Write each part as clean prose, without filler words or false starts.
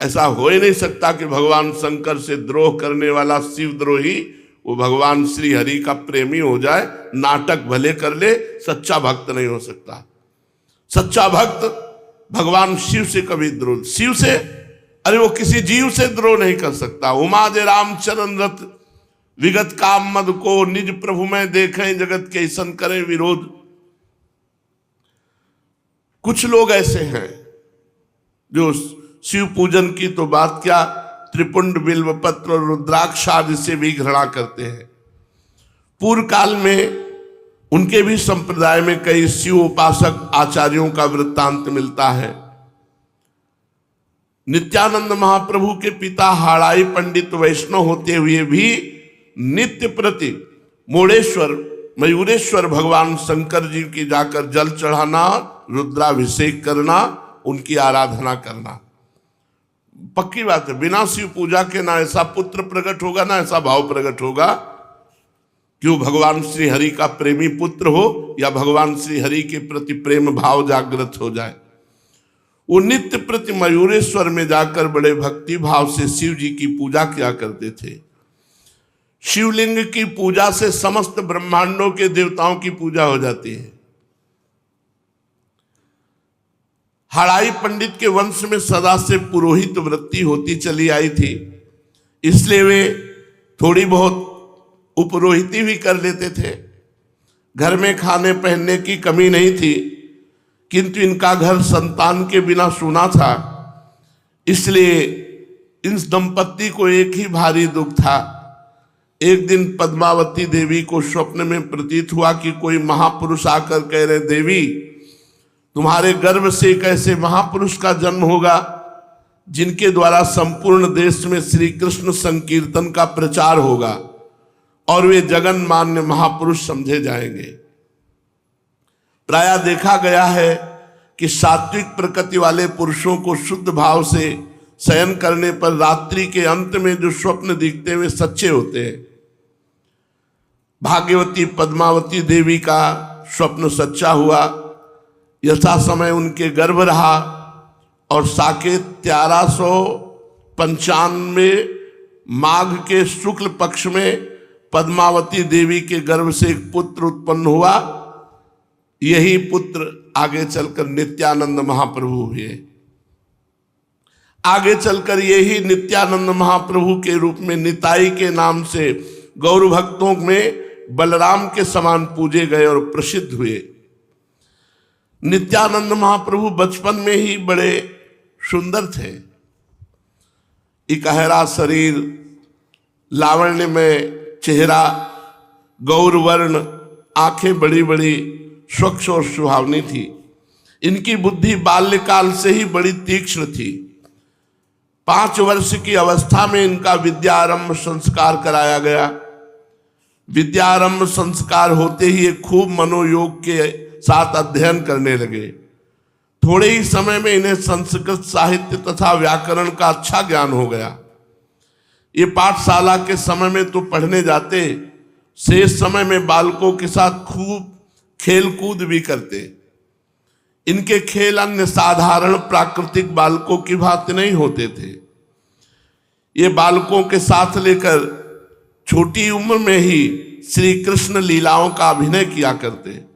ऐसा हो ही नहीं सकता कि भगवान शंकर से द्रोह करने वाला शिवद्रोही वो भगवान श्री हरि का प्रेमी हो जाए, नाटक भले कर ले, सच्चा भक्त नहीं हो सकता। सच्चा भक्त भगवान शिव से कभी द्रोह, शिव से, अरे वो किसी जीव से द्रोह नहीं कर सकता। उमा दे राम चरण रथ विगत काम मद को, निज प्रभु में देखें जगत के ईसन करें विरोध। कुछ लोग ऐसे हैं जो शिव पूजन की तो बात क्या, त्रिपुंड बिल्वपत्र और रुद्राक्ष आदि से भी घृणा करते हैं। पूर्व काल में उनके भी संप्रदाय में कई शिव उपासक आचार्यों का वृत्तांत मिलता है। नित्यानंद महाप्रभु के पिता हाड़ाई पंडित वैष्णव होते हुए भी नित्य प्रति मोड़ेश्वर मयूरेश्वर भगवान शंकर जी की जाकर जल चढ़ाना, रुद्राभिषेक करना, उनकी आराधना करना। पक्की बात है, बिना शिव पूजा के ना ऐसा पुत्र प्रकट होगा ना ऐसा भाव प्रकट होगा कि वो भगवान श्री हरि का प्रेमी पुत्र हो या भगवान श्री हरि के प्रति प्रेम भाव जागृत हो जाए। वो नित्य प्रति मयूरेश्वर में जाकर बड़े भक्ति भाव से शिव जी की पूजा किया करते थे। शिवलिंग की पूजा से समस्त ब्रह्मांडों के देवताओं की पूजा हो जाती है। हाड़ाई पंडित के वंश में सदा से पुरोहित वृत्ति होती चली आई थी, इसलिए वे थोड़ी बहुत उपरोहिती भी कर लेते थे। घर में खाने पहनने की कमी नहीं थी, किंतु इनका घर संतान के बिना सूना था, इसलिए इस दंपत्ति को एक ही भारी दुख था। एक दिन पद्मावती देवी को स्वप्न में प्रतीत हुआ कि कोई महापुरुष आकर कह रहे, देवी तुम्हारे गर्भ से एक ऐसे महापुरुष का जन्म होगा जिनके द्वारा संपूर्ण देश में श्री कृष्ण संकीर्तन का प्रचार होगा और वे जगन मान्य महापुरुष समझे जाएंगे। प्रायः देखा गया है कि सात्विक प्रकृति वाले पुरुषों को शुद्ध भाव से शयन करने पर रात्रि के अंत में जो स्वप्न दिखते हुए सच्चे होते हैं। भाग्यवती पद्मावती देवी का स्वप्न सच्चा हुआ। यथा समय उनके गर्भ रहा और साकेत 1395 माघ के शुक्ल पक्ष में पद्मावती देवी के गर्भ से एक पुत्र उत्पन्न हुआ। यही पुत्र आगे चलकर नित्यानंद महाप्रभु हुए। आगे चलकर यही नित्यानंद महाप्रभु के रूप में निताई के नाम से गौर भक्तों में बलराम के समान पूजे गए और प्रसिद्ध हुए। नित्यानंद महाप्रभु बचपन में ही बड़े सुंदर थे। इकहरा शरीर, लावण्यमय चेहरा, गौरवर्ण, आंखें बड़ी बड़ी, स्वच्छ और सुहावनी थी। इनकी बुद्धि बाल्यकाल से ही बड़ी तीक्ष्ण थी। 5 वर्ष की अवस्था में इनका विद्यारंभ संस्कार कराया गया। विद्यारंभ संस्कार होते ही ये खूब मनोयोग के साथ अध्ययन करने लगे। थोड़े ही समय में इन्हें संस्कृत साहित्य तथा व्याकरण का अच्छा ज्ञान हो गया। ये पाठशाला के समय में तो पढ़ने जाते, शेष समय में बालकों के साथ खूब खेल कूद भी करते। इनके खेल अन्य साधारण प्राकृतिक बालकों की भांति नहीं होते थे। ये बालकों के साथ लेकर छोटी उम्र में ही श्री कृष्ण लीलाओं का अभिनय किया करते।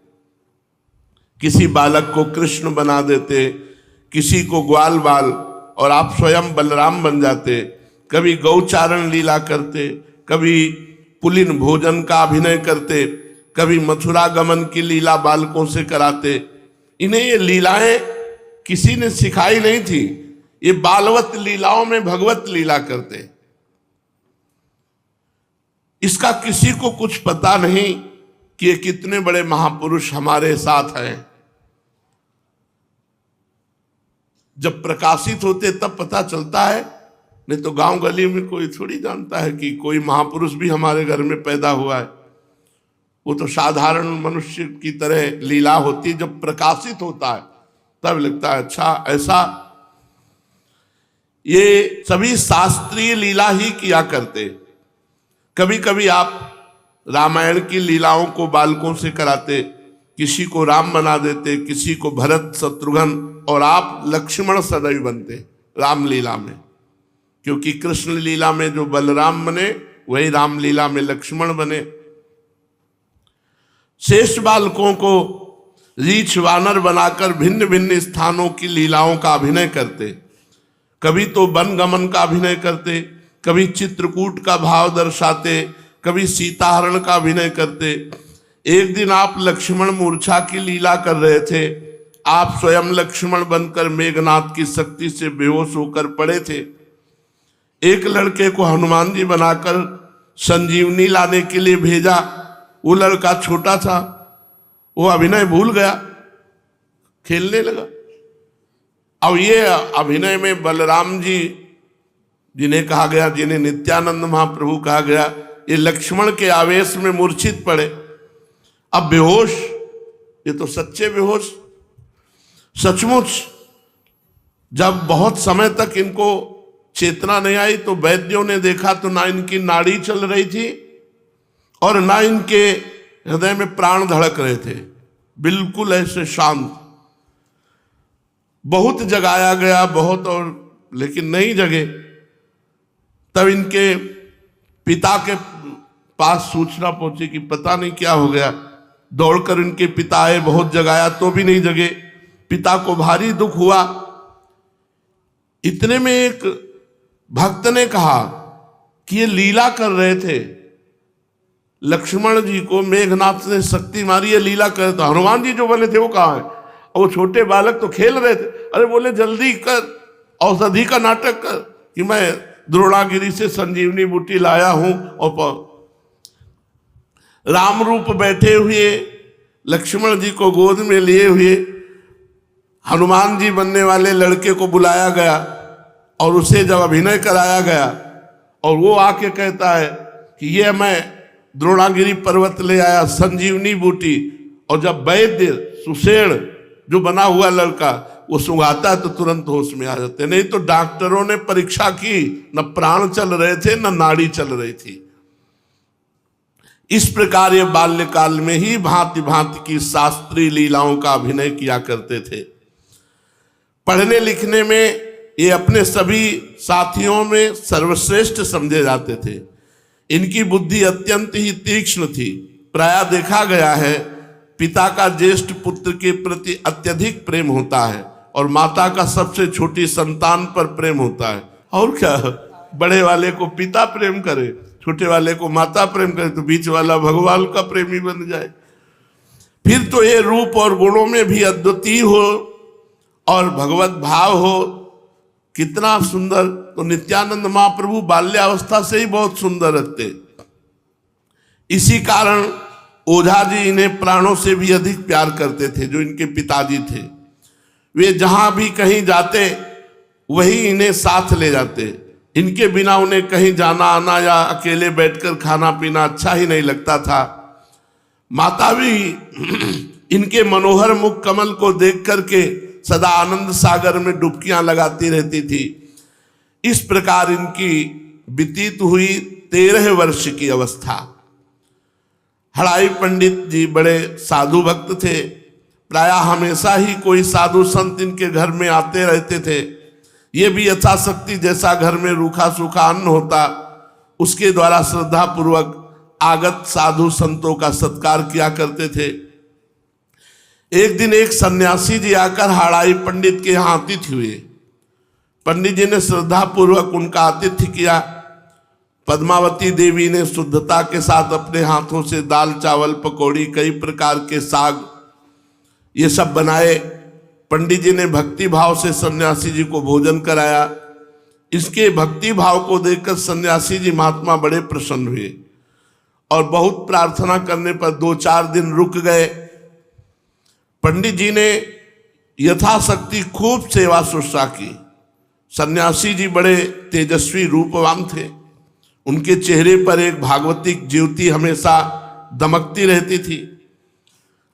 किसी बालक को कृष्ण बना देते, किसी को ग्वाल बाल, और आप स्वयं बलराम बन जाते। कभी गौचारण लीला करते, कभी पुलिन भोजन का अभिनय करते, कभी मथुरा गमन की लीला बालकों से कराते। इन्हें ये लीलाएं किसी ने सिखाई नहीं थी, ये बालवत लीलाओं में भगवत लीला करते। इसका किसी को कुछ पता नहीं कि ये कितने बड़े महापुरुष हमारे साथ हैं। जब प्रकाशित होते तब पता चलता है, नहीं तो गांव गली में कोई थोड़ी जानता है कि कोई महापुरुष भी हमारे घर में पैदा हुआ है। वो तो साधारण मनुष्य की तरह लीला होती है। जब प्रकाशित होता है तब लगता है अच्छा ऐसा। ये सभी शास्त्रीय लीला ही किया करते। कभी कभी आप रामायण की लीलाओं को बालकों से कराते, किसी को राम बना देते, किसी को भरत शत्रुघ्न, और आप लक्ष्मण सदैव बनते रामलीला में। क्योंकि कृष्ण लीला में जो बलराम बने वही रामलीला में लक्ष्मण बने। शेष बालकों को रीछ वानर बनाकर भिन्न भिन्न स्थानों की लीलाओं का अभिनय करते, कभी तो वन गमन का अभिनय करते, कभी चित्रकूट का भाव दर्शाते, कभी सीताहरण का अभिनय करते। एक दिन आप लक्ष्मण मूर्छा की लीला कर रहे थे, आप स्वयं लक्ष्मण बनकर मेघनाथ की शक्ति से बेहोश होकर पड़े थे। एक लड़के को हनुमान जी बनाकर संजीवनी लाने के लिए भेजा, वो लड़का छोटा था, वो अभिनय भूल गया, खेलने लगा। अब ये अभिनय में बलराम जी जिन्हें कहा गया, जिन्हें नित्यानंद महाप्रभु कहा गया, ये लक्ष्मण के आवेश में मूर्छित पड़े। अब बेहोश, ये तो सच्चे बेहोश, सचमुच। जब बहुत समय तक इनको चेतना नहीं आई तो वैद्यों ने देखा तो ना इनकी नाड़ी चल रही थी और ना इनके हृदय में प्राण धड़क रहे थे, बिल्कुल ऐसे शांत। बहुत जगाया गया, बहुत, और लेकिन नहीं जगे। तब इनके पिता के पास सूचना पहुंची कि पता नहीं क्या हो गया। दौड़कर इनके पिता आए, बहुत जगाया तो भी नहीं जगे। पिता को भारी दुख हुआ। इतने में एक भक्त ने कहा कि ये लीला कर रहे थे, लक्ष्मण जी को मेघनाथ ने शक्ति मारी, ये लीला कर रहे थे। हनुमान जी जो बने थे वो कहाँ है? और वो छोटे बालक तो खेल रहे थे। अरे बोले जल्दी कर, औषधि का नाटक कर कि मैं द्रोणागिरी से संजीवनी बूटी लाया हूं। और राम रूप बैठे हुए लक्ष्मण जी को गोद में लिए हुए हनुमान जी बनने वाले लड़के को बुलाया गया और उसे जब अभिनय कराया गया और वो आके कहता है कि ये मैं द्रोणागिरी पर्वत ले आया संजीवनी बूटी। और जब वैद्य सुषेण जो बना हुआ लड़का वो सुंघाता है तो तुरंत होश में आ जाते। नहीं तो डॉक्टरों ने परीक्षा की, न प्राण चल रहे थे न नाड़ी चल रही थी। इस प्रकार ये बाल्यकाल में ही भांति भांति की शास्त्रीय लीलाओं का अभिनय किया करते थे। पढ़ने लिखने में ये अपने सभी साथियों में सर्वश्रेष्ठ समझे जाते थे। इनकी बुद्धि अत्यंत ही तीक्ष्ण थी। प्रायः देखा गया है पिता का ज्येष्ठ पुत्र के प्रति अत्यधिक प्रेम होता है और माता का सबसे छोटी संतान पर प्रेम होता है। और क्या, बड़े वाले को पिता प्रेम करे, छोटे वाले को माता प्रेम करे, तो बीच वाला भगवान का प्रेमी बन जाए। फिर तो ये रूप और गुणों में भी अद्वितीय हो और भगवत भाव हो, कितना सुंदर। तो नित्यानंद महाप्रभु बाल्यावस्था से ही बहुत सुंदर रखते। इसी कारण ओझा जी इन्हें प्राणों से भी अधिक प्यार करते थे, जो इनके पिताजी थे। वे जहां भी कहीं जाते वही इन्हें साथ ले जाते। इनके बिना उन्हें कहीं जाना आना या अकेले बैठकर खाना पीना अच्छा ही नहीं लगता था। माता भी इनके मनोहर मुख कमल को देख करके सदा आनंद सागर में डुबकियां लगाती रहती थी। इस प्रकार इनकी व्यतीत हुई 13 वर्ष की अवस्था। हड़ाई पंडित जी बड़े साधु भक्त थे। प्रायः हमेशा ही कोई साधु संत इनके घर में आते रहते थे। ये भी यथाशक्ति जैसा घर में रूखा सूखा अन्न होता उसके द्वारा श्रद्धा पूर्वक आगत साधु संतों का सत्कार किया करते थे। एक दिन एक सन्यासी जी आकर हड़ाई पंडित के यहाँ आतिथ्य हुए। पंडित जी ने श्रद्धा पूर्वक उनका आतिथ्य किया। पद्मावती देवी ने शुद्धता के साथ अपने हाथों से दाल चावल पकौड़ी कई प्रकार के साग ये सब बनाए। पंडित जी ने भक्ति भाव से सन्यासी जी को भोजन कराया। इसके भक्ति भाव को देखकर सन्यासी जी महात्मा बड़े प्रसन्न हुए और बहुत प्रार्थना करने पर 2-4 दिन रुक गए। पंडित जी ने यथाशक्ति खूब सेवा शुश्रूषा की। सन्यासी जी बड़े तेजस्वी रूपवान थे। उनके चेहरे पर एक भागवतिक ज्योति हमेशा दमकती रहती थी।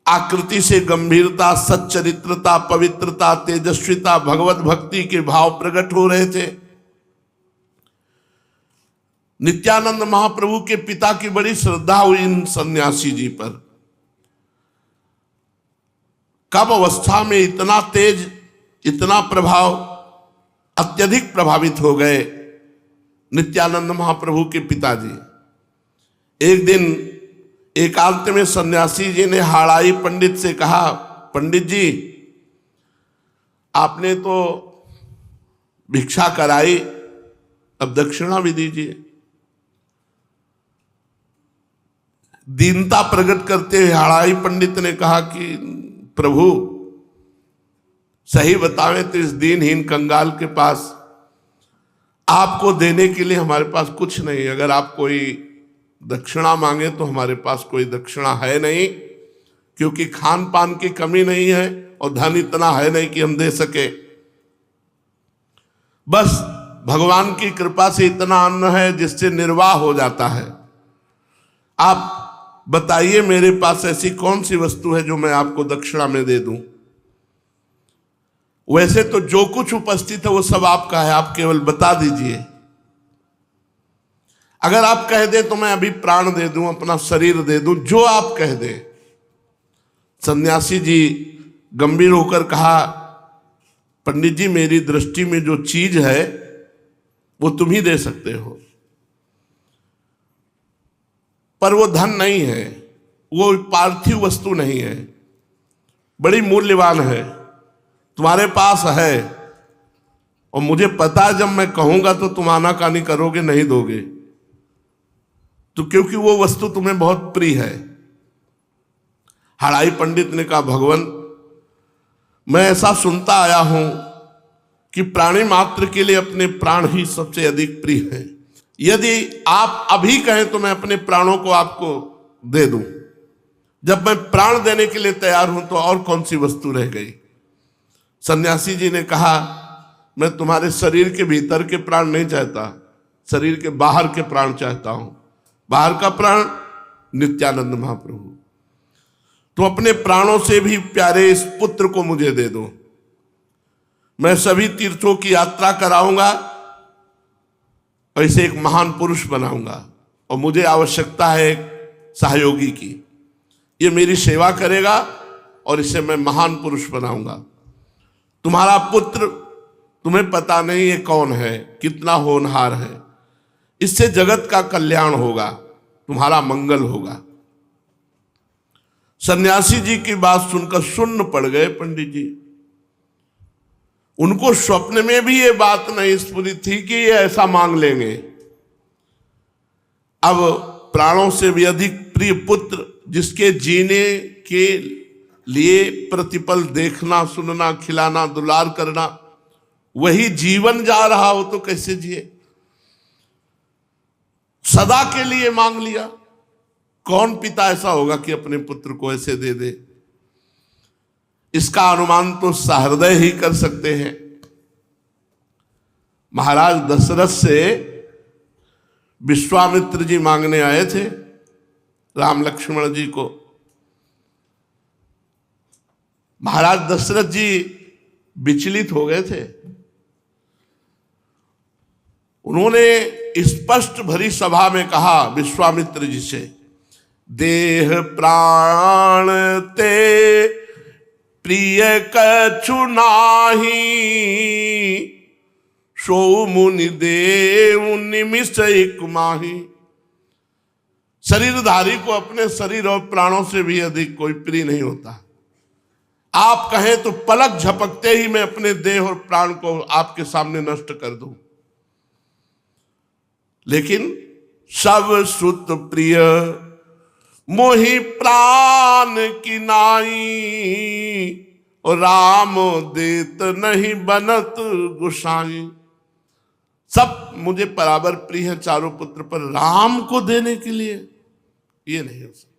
आकृति से गंभीरता, सच्चरित्रता, पवित्रता, तेजस्विता, भगवत भक्ति के भाव प्रकट हो रहे थे। नित्यानंद महाप्रभु के पिता की बड़ी श्रद्धा हुई इन सन्यासी जी पर। कब अवस्था में इतना तेज, इतना प्रभाव, अत्यधिक प्रभावित हो गए नित्यानंद महाप्रभु के पिताजी। एक दिन एकांत में सन्यासी जी ने हाड़ाई पंडित से कहा, पंडित जी आपने तो भिक्षा कराई, अब दक्षिणा भी दीजिए। दीनता प्रकट करते हुए हाड़ाई पंडित ने कहा कि प्रभु सही बतावें तो इस दीनहीन कंगाल के पास आपको देने के लिए हमारे पास कुछ नहीं। अगर आप कोई दक्षिणा मांगे तो हमारे पास कोई दक्षिणा है नहीं, क्योंकि खान पान की कमी नहीं है और धन इतना है नहीं कि हम दे सके। बस भगवान की कृपा से इतना अन्न है जिससे निर्वाह हो जाता है। आप बताइए मेरे पास ऐसी कौन सी वस्तु है जो मैं आपको दक्षिणा में दे दूं। वैसे तो जो कुछ उपस्थित है वो सब आपका है, आप केवल बता दीजिए। अगर आप कह दें तो मैं अभी प्राण दे दूं, अपना शरीर दे दूं, जो आप कह दें। सन्यासी जी गंभीर होकर कहा, पंडित जी मेरी दृष्टि में जो चीज है वो तुम ही दे सकते हो, पर वो धन नहीं है, वो पार्थिव वस्तु नहीं है, बड़ी मूल्यवान है, तुम्हारे पास है। और मुझे पता है जब मैं कहूंगा तो तुम आनाकानी करोगे, नहीं दोगे, तो क्योंकि वो वस्तु तुम्हें बहुत प्रिय है। हाड़ाई पंडित ने कहा, भगवान मैं ऐसा सुनता आया हूं कि प्राणी मात्र के लिए अपने प्राण ही सबसे अधिक प्रिय है। यदि आप अभी कहें तो मैं अपने प्राणों को आपको दे दूं। जब मैं प्राण देने के लिए तैयार हूं तो और कौन सी वस्तु रह गई। सन्यासी जी ने कहा, मैं तुम्हारे शरीर के भीतर के प्राण नहीं चाहता, शरीर के बाहर के प्राण चाहता हूं। बाहर का प्राण नित्यानंद महाप्रभु। तो अपने प्राणों से भी प्यारे इस पुत्र को मुझे दे दो। मैं सभी तीर्थों की यात्रा कराऊंगा और इसे एक महान पुरुष बनाऊंगा, और मुझे आवश्यकता है एक सहयोगी की। ये मेरी सेवा करेगा और इसे मैं महान पुरुष बनाऊंगा। तुम्हारा पुत्र, तुम्हें पता नहीं ये कौन है, कितना होनहार है, इससे जगत का कल्याण होगा, तुम्हारा मंगल होगा। सन्यासी जी की बात सुनकर सुन्न पड़ गए पंडित जी। उनको स्वप्न में भी ये बात नहीं स्फुरित थी कि ये ऐसा मांग लेंगे। अब प्राणों से भी अधिक प्रिय पुत्र, जिसके जीने के लिए प्रतिपल देखना, सुनना, खिलाना, दुलार करना, वही जीवन जा रहा हो तो कैसे जिए। सदा के लिए मांग लिया। कौन पिता ऐसा होगा कि अपने पुत्र को ऐसे दे दे। इसका अनुमान तो सहृदय ही कर सकते हैं। महाराज दशरथ से विश्वामित्र जी मांगने आए थे राम लक्ष्मण जी को। महाराज दशरथ जी विचलित हो गए थे। उन्होंने स्पष्ट भरी सभा में कहा विश्वामित्र जी से, देह प्राण ते प्रिय कछु नाही, सो मुनि देव निमिष एक माही। शरीरधारी को अपने शरीर और प्राणों से भी अधिक कोई प्रिय नहीं होता। आप कहें तो पलक झपकते ही मैं अपने देह और प्राण को आपके सामने नष्ट कर दूं। लेकिन सब सुत प्रिय मोहि प्राण की नाई, और राम देत नहीं बनत गुसाई। सब मुझे बराबर प्रिय है चारों पुत्र, पर राम को देने के लिए ये नहीं हो सकता।